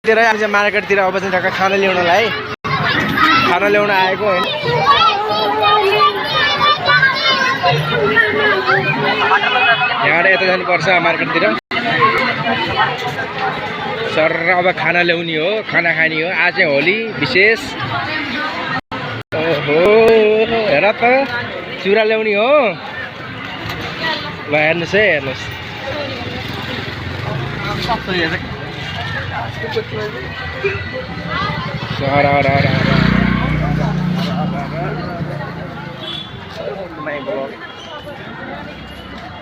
आज मार्केटतिर अब चाहिँ टक्क खाना ल्याउनलाई खाना ल्याउन आएको हैन। यहाँबाट यता जानुपर्छ मार्केटतिर सर। अब खाना ल्याउने हो, खाना खाने हो। आज चाहिँ होली विशेष। ओहो हेर त चुरा ल्याउने हो। ल हेर्नुहोस् है, हेर्नुहोस्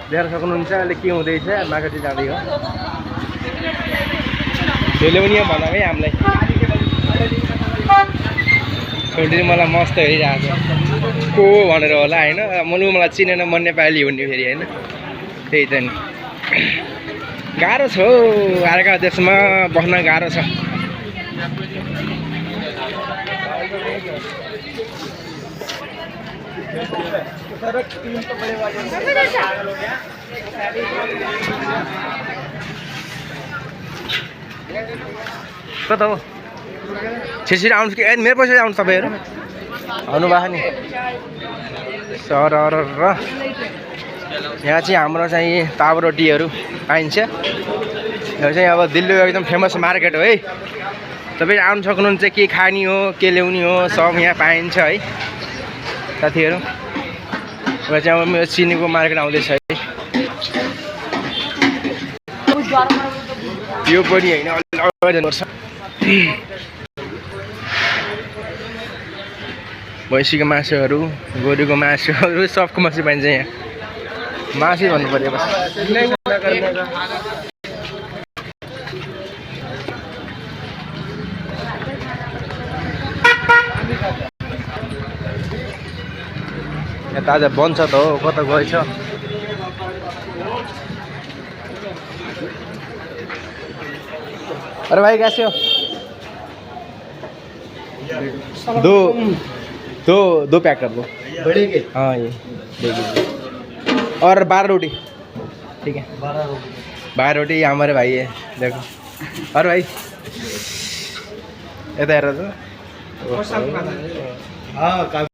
देख्न सक्नुहुन्छ अहिले के हुँदैछ। मार्केटतिर जाँदै हो। ल्याउने हो भन है हामीलाई। छोरीले मलाई मस्त हेरिरहेको को भनेर होला होइन। मलाई चिनेन, मन नेपाली हुने फेरि होइन। त्यही त नि गाह्रो छ हौ, अर्का देशमा बस्न गाह्रो छ। कता हो छिटो आउनुहोस् कि मेरो पैसा आउनु तपाईँहरू आउनुभएको नि सर। र यहाँ चाहिँ हाम्रो चाहिँ तावा रोटीहरू पाइन्छ। यो चाहिँ अब दिल्लीको एकदम फेमस मार्केट हो है। तपाईँ आउनु सक्नुहुन्छ। के खाने हो, के ल्याउने हो, सब यहाँ पाइन्छ है साथीहरू। र चाहिँ अब मेरो चिनीको मार्केट आउँदैछ है। यो पनि होइन, अलि अगाडि जानुपर्छ। भैँसीको मासुहरू, गोरुको मासुहरू, सबको मासु पाइन्छ यहाँ। मासु भन्नु पर्यो बस। यहाँ ताजा बन्छ त हो, कता गएछ। अरे भाई कैसे हो? दो पैक कर दो बड़े के। हाँ ये देखिए। और 12 रोटी ठीक है। 12 रोटी हमारे भाई है देखो। और भाई ये तो